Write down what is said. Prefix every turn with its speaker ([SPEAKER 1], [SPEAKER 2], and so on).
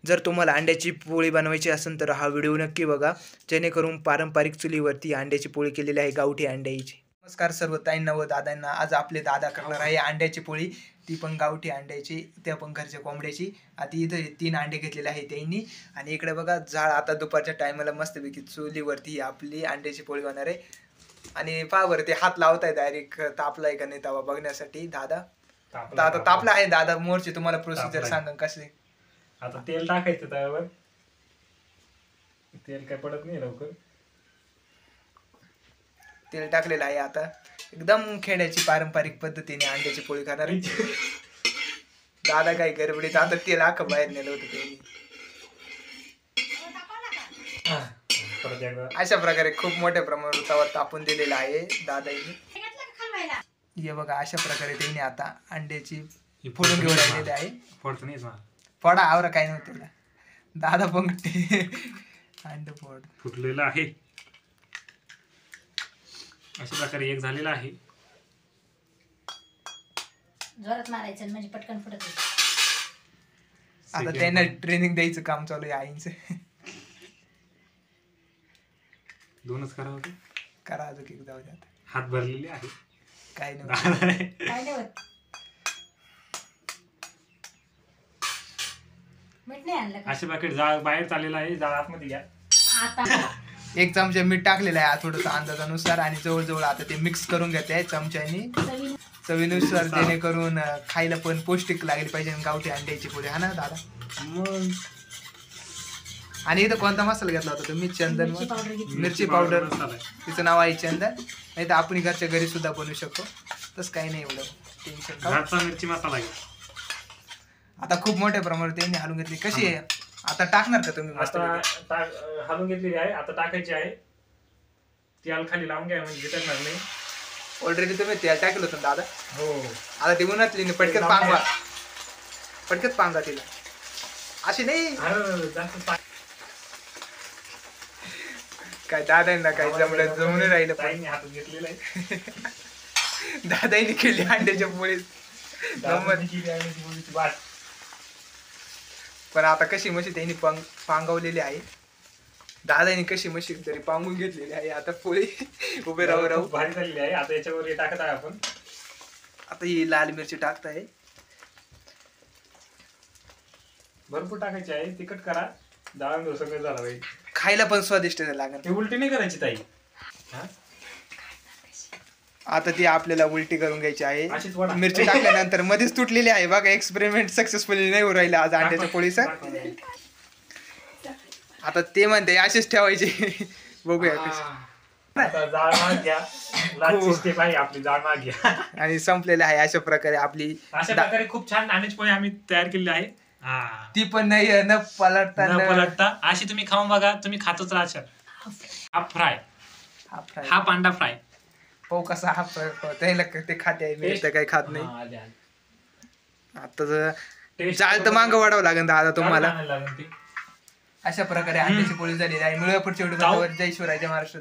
[SPEAKER 1] जर तुम्हाला अंड्याची पोळी बनवायची असेल तर हा व्हिडिओ नक्की बघा, जेणेकरून पारंपरिक चुलीवरती अंड्याची पोळी केलेली आहे, गावठी अंड्याची. नमस्कार सर्व ताईंना व दादांना. आज आपले दादा करणार आहे अंड्याची पोळी, ती पण गावठी अंड्याची, त्या पण घरच्या कोंबड्याची. आता इथं 3 अंडे घेतलेले आहे त्यांनी. आणि इकडे बघा जाळ, आता दुपारच्या टायमाला मस्तपैकी चुलीवरती आपली अंड्याची पोळी होणार आहे. आणि पहा बरं, ते हात लावताय डायरेक्ट तापलाय का नाही तवा बघण्यासाठी. दादा आता तापला आहे. दादा मोरची तुम्हाला प्रोसिजर सांगा कसे.
[SPEAKER 2] आता तेल टाकायचं तव्यावर. तेल काय पडत नाही लवकर.
[SPEAKER 1] तेल टाकलेलं आहे. आता एकदम खेड्याची पारंपरिक पद्धतीने अंड्याची पोळी करणार आहे. दादा काय गडबडीत आता तेल आखं बाहेर नेलं होतं त्यांनी. अशा प्रकारे खूप मोठ्या प्रमाणावर तवा तापून दिलेला आहे दादांनी. हे बघा अशा प्रकारे त्यांनी आता अंड्याची फोडून घेऊन आलेले आहे.
[SPEAKER 2] फोडतो नाही
[SPEAKER 1] फोडा आवरा काय नव्हतं दादा पंगटे अंड फोड
[SPEAKER 2] फुटलेलं आहे. अशा प्रकारे एक झालेला आहे.
[SPEAKER 3] जोरात मारायचं म्हणजे पटकन फुटत.
[SPEAKER 1] आता त्यांना ट्रेनिंग द्यायचं काम चालू आहे आईंचं.
[SPEAKER 2] दोनच करा होते.
[SPEAKER 1] करा अजून एक जाऊ द्या.
[SPEAKER 2] हात भरलेले आहे.
[SPEAKER 1] काय नाही
[SPEAKER 3] काय नाही होत. मीठ नाही आणलं का?
[SPEAKER 2] अशा प्रकारे जाळ बाहेर चाललेला आहे. जाळ आतमध्ये घ्या.
[SPEAKER 3] आता
[SPEAKER 1] 1 चमचा मीठ टाकलेलं आहे थोडंसं अंदाजानुसार. आणि जवळजवळ आता ते मिक्स करून घेते आहे चमच्यानी चवीनुसार, जेणेकरून खायला पण पौष्टिक लागली पाहिजे गावठी अंड्याची पोळी. हा ना दादा.
[SPEAKER 2] मग
[SPEAKER 1] आणि इथं कोणता मसाला घेतला होता तुम्ही? चंदन मिरची पावडर. तिचं नाव आहे चंदन. नाही तर आपण घरच्या घरी सुद्धा बनवू शकतो. तसं काही नाही एवढं टेन्शन.
[SPEAKER 2] घरचा मिरची मसाला घ्या.
[SPEAKER 1] आता खूप मोठ्या प्रमाणात त्यांनी हलवून घेतली. कशी आहे आता टाकणार का तुम्ही? मस्त
[SPEAKER 2] हलवून घेतलेली आहे. आता टाकायची आहे. तेल खाली लावून घ्या म्हणजे वितरणार नाही.
[SPEAKER 1] ऑलरेडी तुम्ही तेल टाकलं होतं दादा.
[SPEAKER 2] हो.
[SPEAKER 1] आता ती उन्हातली पटकत पांगवा. पटकत पांगा तिला. अशी नाही काय दादांना काय जमून राहिलं.
[SPEAKER 2] हातात घेतलेलं आहे.
[SPEAKER 1] दादांनी केली अंड्याच्या पोळी. पण आता कशी म्हशी त्यांनी पांगवलेली आहे. दादांनी कशी म्हशी तरी पांगून घेतलेली आहे. आता पोळी उभे राहू
[SPEAKER 2] भारी झालेली आहे. आता याच्यावर टाकत आहे आपण.
[SPEAKER 1] आता ही लाल मिरची टाकताय.
[SPEAKER 2] भरपूर टाकायची आहे. तिखट करा. डाळ सगळं झालं पाहिजे.
[SPEAKER 1] खायला पण स्वादिष्ट लागेल.
[SPEAKER 2] ते उलटी नाही करायची ताई.
[SPEAKER 1] आता ती आपल्याला उलटी करून घ्यायची आहे.
[SPEAKER 2] अशीच वडा.
[SPEAKER 1] मिरची टाकल्यानंतर मध्येच तुटलेली आहे बघा. एक्सपेरिमेंट सक्सेसफुली नाही होऊ राहिला आज अंड्याच्या पोळीचा. आता ते म्हणते असेच ठेवायचे. बघूया आणि संपलेले आहे. अशा प्रकारे आपली
[SPEAKER 2] खूप छान अंड्याची पोळी आम्ही तयार केलेली आहे.
[SPEAKER 1] ती पण नाही न पलटता.
[SPEAKER 2] अशी तुम्ही खाऊन बघा. तुम्ही खातच राहशाल. Half fry. हाफ अंडा फ्राय.
[SPEAKER 1] हो कसा हा ते खाते आहे. मी तर काही खात नाही. आता जाळ तर मागं वाढावं लागेल दादा तुम्हाला. अशा प्रकारे अंड्याची पोळी झालेली आहे. मिळूया पुढच्या व्हिडिओ. जय शिवराय, जय महाराष्ट्र.